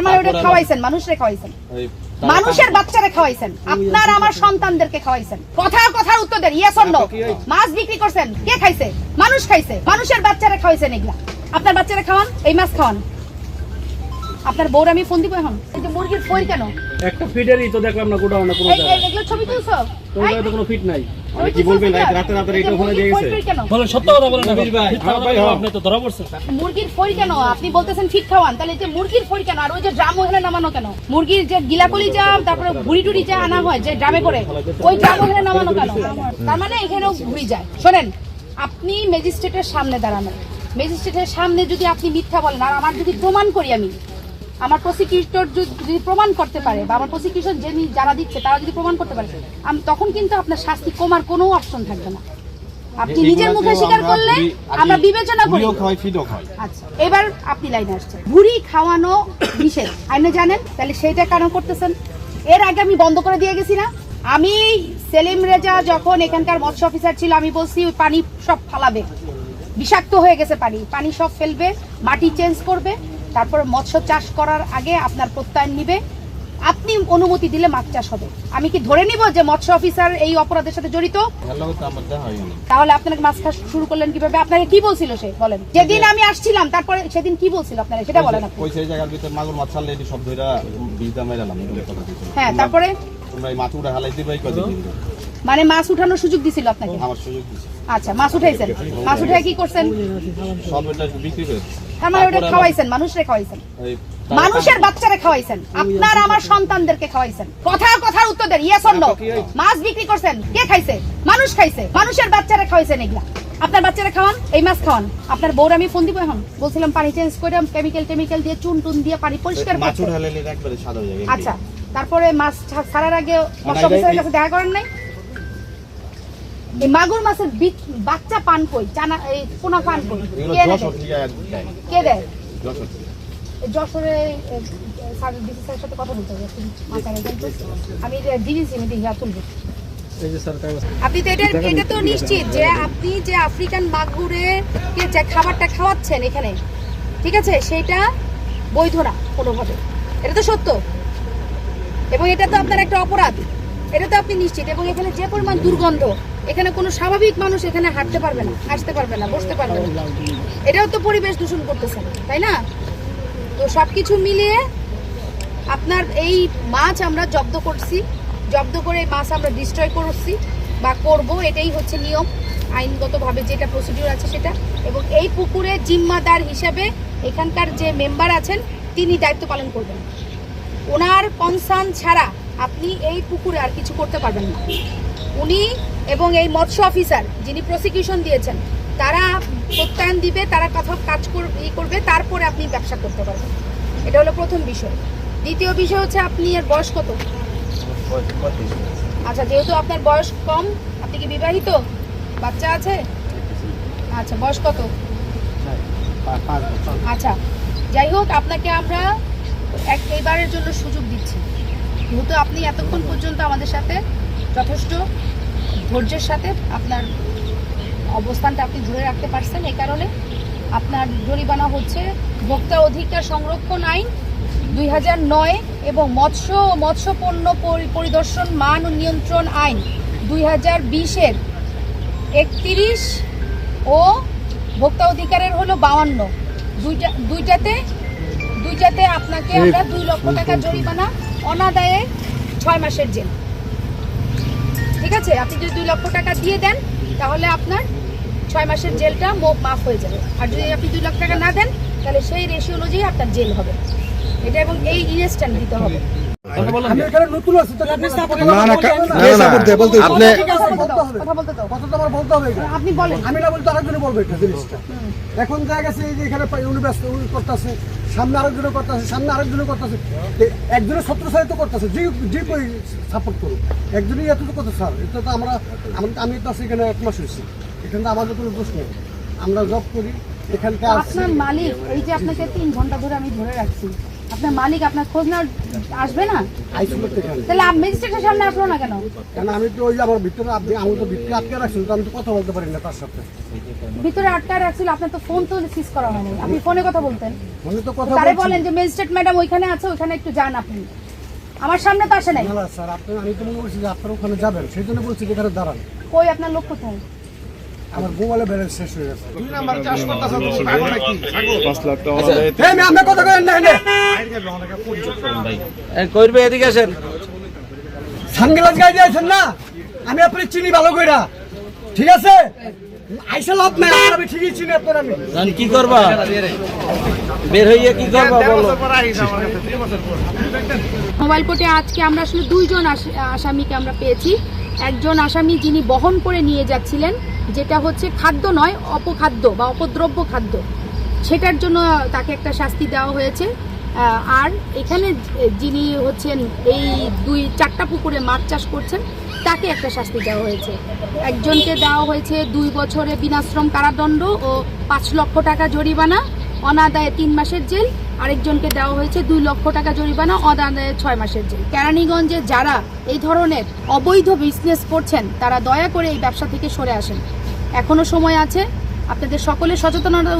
তার মানে ওটা খাওয়াইছেন, মানুষরে খাওয়াইছেন, মানুষের বাচ্চারে খাওয়াইছেন, আপনার আমার সন্তানদেরকে খাওয়াইছেন। কথার উত্তর দেন, ইয়েস অর নো। মাছ বিক্রি করছেন, কে খাইছে? মানুষ খাইছে, মানুষের বাচ্চারে খাওয়াইছেন। এগুলা আপনার বাচ্চারে খাওয়ান, এই মাছ খাওয়ান। আপনার বউর আমি ফোন দিব এখন। এই যে মুরগির ফই কেন? একটা ফিডেরই তো দেখলাম না গোডাউনে কোনো জায়গায়। এগুলো ছবি তুলছো? তোর গায়ে তো কোনো ফিট নাই। আপনি কি বলবেন রাতে এটা ওখানে দিয়ে গেছে? বলেন সত্য কথা বলেন না ভাই। আপনি তো ধরা পড়ছেন। মুরগির ফই কেন? আপনি বলতেছেন ফিট খাওয়ান, তাহলে যে মুরগির ফই কেন? আর ওই যে ড্রাম ওখানে নামানো কেন? মুরগির যে গিলাকলি যা, তারপরে ভুড়ি টুড়ি যা আনা হয় যে ড্রামে করে, ওই ড্রাম ওখানে নামানো কেন? তার মানে এখানেও ভুড়ি যায়। শোনেন, আপনি ম্যাজিস্ট্রেটের সামনে দাঁড়ানো, ম্যাজিস্ট্রেটের সামনে যদি আপনি মিথ্যা বলেন, আর আমার যদি প্রমাণ করি, আমি আমার প্রসিকিউটর যদি প্রমাণ করতে পারে, বা আমার প্রসিকিউশন যিনি যারা দিচ্ছে তারা যদি প্রমাণ করতে পারে, তখন কিন্তু আপনার শাস্তি কমার কোনো অপশন থাকবে না। আপনি নিজের মুখে স্বীকার করলে আমরা বিবেচনা করি। আচ্ছা, এবার আপনি লাইনে আসছেন, ভুড়ি খাওয়ানো নিষেধ আইনে জানেন, তাহলে সেইটা কেন করতেছেন? এর আগে আমি বন্ধ করে দিয়ে গেছি না? আমি সেলিম রেজা যখন এখানকার মৎস্য অফিসার ছিল, আমি বলছি ওই পানি সব ফালাবে, বিষাক্ত হয়ে গেছে পানি সব ফেলবে, মাটি চেঞ্জ করবে, তারপর মৎস্য চাষ করার আগে আপনার প্রত্যয়ন নিবে, আপনি অনুমতি দিলে মাছ চাষ হবে। আমি কি ধরে নিব যে মৎস্য অফিসার এই অপরাধের সাথে জড়িত? তাহলে আপনাকে মাছ চাষ শুরু করলেন কিভাবে? আপনাকে কি বলছিল সে বলেন? যেদিন আমি আসছিলাম তারপরে সেদিন কি বলছিল আপনারা সেটা বলেন। আপনি ওই সেই জায়গার ভিতরে মাগুর মাছ ছাড়লে এটি সব ধইরা বিজা মেরালাম এগুলো কথা দিছিল। হ্যাঁ, তারপরে তোমরা এই মাছ উড়া হালাই দিবাই কদিন মানে মাছ উঠানোর সুযোগ দিছিল আপনাকে? আমার সুযোগ দিছে। আচ্ছা, মাছ উঠাইছেন, মাছ উঠাই কি করছেন? সব এটা বিক্রি করে তার মানে ওটা খাওয়াইছেন, মানুষরে খাওয়াইছেন, মানুষের বাচ্চারে খাওয়াইছেন, আপনার আমার সন্তানদেরকে খাওয়াইছেন। কথার উত্তর দেন, ইয়েস অর নো। মাছ বিক্রি করছেন, কে খাইছে? মানুষ খাইছে, মানুষের বাচ্চারে খাওয়াইছেন। এগুলা আপনার বাচ্চারে খাওয়ান, এই মাছ খাওয়ান। আপনার বউর আমি ফোন দিব এখন, বলছিলাম পানি চেঞ্জ করে কেমিক্যাল দিয়ে চুন দিয়ে পানি পরিষ্কার মাছ করতে। উঠালে একবারে সাদা হয়ে যায়। আচ্ছা, তারপরে মাছ ছাড়ার আগে মৎস্য অফিসারের কাছে দেখা করেন নাই? এই মাগুর মাছের বাচ্চা পান কই, চানা এই পোনা পান কই কে দেয়? যশোরে স্যারের সাথে কথা বলতে হবে, আমি দিয়েছি, আমি দিয়ে তুলবো। আপনি তো এটা তো নিশ্চিত যে আপনি যে আফ্রিকান মাগুরে যে খাবারটা খাওয়াচ্ছেন এখানে, ঠিক আছে, সেটা বৈধ না কোনোভাবে, এটা তো সত্য, এবং এটা তো আপনার একটা অপরাধ, এটা তো আপনি নিশ্চিত। এবং এখানে যে পরিমাণ দুর্গন্ধ, এখানে কোনো স্বাভাবিক মানুষ এখানে হাঁটতে পারবে না, আসতে পারবে না, বসতে পারবে না, এটাও তো পরিবেশ দূষণ করতেছেন, তাই না? তো সবকিছু মিলিয়ে আপনার এই মাছ আমরা জব্দ করছি, জব্দ করে এই মাছ আমরা ডিস্ট্রয় করছি বা করব, এটাই হচ্ছে নিয়ম, আইনগতভাবে যেটা প্রসিডিউর আছে সেটা। এবং এই পুকুরে জিম্মাদার হিসেবে এখানকার যে মেম্বার আছেন তিনি দায়িত্ব পালন করবেন। ওনার কনসার্ন ছাড়া আপনি এই পুকুরে আর কিছু করতে পারবেন না। উনি এবং এই মৎস্য অফিসার যিনি প্রসিকিউশন দিয়েছেন তারা প্রত্যয়ন দিবে, তারা কাজ করবে, তারপরে আপনি ব্যবসা করতে পারবেন। এটা হলো প্রথম বিষয়। দ্বিতীয় বিষয় হচ্ছে আপনি এর বয়স কত? আচ্ছা, যেহেতু আপনার বয়স কম, আপনি কি বিবাহিত? বাচ্চা আছে? আচ্ছা, বয়স কত? আচ্ছা, যাই হোক, আপনাকে আমরা এইবারের জন্য সুযোগ দিচ্ছি, যেহেতু আপনি এতক্ষণ পর্যন্ত আমাদের সাথে যথেষ্ট ধৈর্যের সাথে আপনার অবস্থানটা আপনি ধরে রাখতে পারছেন, এই কারণে আপনার জরিমানা হচ্ছে ভোক্তা অধিকার সংরক্ষণ আইন 2009 এবং মৎস্য পণ্য পরিদর্শন মান ও নিয়ন্ত্রণ আইন 2020-এর 31 ও ভোক্তা অধিকারের হলো 52। দুইটাতে আপনাকে আমরা 2 লক্ষ টাকা জরিমানা, অনাদায়ে 6 মাসের জেল। ঠিক আছে, আপনি যদি 2 লক্ষ টাকা দিয়ে দেন তাহলে আপনার 6 মাসের জেলটা মাফ হয়ে যাবে। আর যদি আপনি 2 লাখ টাকা না দেন তাহলে সেই রেশিও অনুযায়ী আপনার জেল হবে এটা, এবং এই ইনস্ট্যান্ট দিতে হবে। আমি এখানে নতুন আছি, তো আপনি আপনি বলেন, আমি না বলতে আরেকজন বলবো এটা জিনিসটা। এখন দেখা গেছে যে এখানে ব্যস্ত করতেছে, সামনে আরেকজনে করতেছে, সামনে আরেকজনে করতেছে, একজনের ছত্রছায়িত করতেছে, যে কই সাপোর্ট করুক, একজনই এতটুকু করতে স্যার। এটা তো আমি তো আছি এখানে 1 মাস হয়েছি, এখানে তো আমাদের কোনো প্রশ্ন নেই, আমরা জব করি এখানকার। আপনার মালিক এই যে আপনাকে 3 ঘন্টা ধরে আমি ধরে রাখছি, আপনার মালিক আপনার খোঁজ নেওয়ার আসবে না? আইসিল তো এখানে তাহলে ম্যাজিস্ট্রেটের সামনে আসলো না কেন? কেন আমি তো ওই আমার ভিতরে আমি তো ভিতরে আটকে রাখছিল, তো আমি তো কথা বলতে পারি না তার সাথে। ভিতরে আটকায় রাখছিল, আপনার তো ফোন তো সিজ করা হয়নি, আপনি ফোনে কথা বলতেন। ফোনে তো কথা তারে বলছি। বলেন যে ম্যাজিস্ট্রেট ম্যাডাম ওইখানে আছে, ওইখানে একটু যান আপনি, আমার সামনে তো আসে নাই। না না স্যার, আমি তো মনে করছি যে আপনারা ওখানে যাবেন, সেই জন্য বলছি যে এখানে দাঁড়ান। কই আপনার লোক কোথায়? আমার মোবাইলে ব্যালেন্স শেষ হয়ে গেছে। 2 নাম্বার চাষ করতেছ তুমি পাগল নাকি? 5 লাখ টাকা আমাদের এই আমি আপনার কথা কইেন না এনে করবে এদিকে আসেন। সানগ্লাস গাই দিয়েছেন না, আমি আপনি চিনি ভালো কইরা, ঠিক আছে? আইসা লাভ নাই, আপনার আমি ঠিকই চিনি আপনার আমি। জান কি করবা, বের হইয়া কি করবা বলো। মোবাইল কোর্টে আজকে আমরা আসলে দুইজন আসামিকে আমরা পেয়েছি। একজন আসামি যিনি বহন করে নিয়ে যাচ্ছিলেন, যেটা হচ্ছে খাদ্য নয়, অপখাদ্য বা অপদ্রব্য খাদ্য, সেটার জন্য তাকে একটা শাস্তি দেওয়া হয়েছে। আর এখানে যিনি হচ্ছেন এই 2-4টা পুকুরে মাছ চাষ করছেন, তাকে একটা শাস্তি দেওয়া হয়েছে। একজনকে দেওয়া হয়েছে 2 বছরের বিনাশ্রম কারাদণ্ড ও 5 লক্ষ টাকা জরিমানা, অনাদায়ে 3 মাসের জেল। আরেকজনকে দেওয়া হয়েছে 2 লক্ষ টাকা জরিমানা, অনাদায়ে 6 মাসের জেল। কেরানীগঞ্জে যারা এই ধরনের অবৈধ বিজনেস করছেন, তারা দয়া করে এই ব্যবসা থেকে সরে আসেন, এখনো সময় আছে। আপনাদের সকলের সচেতনতা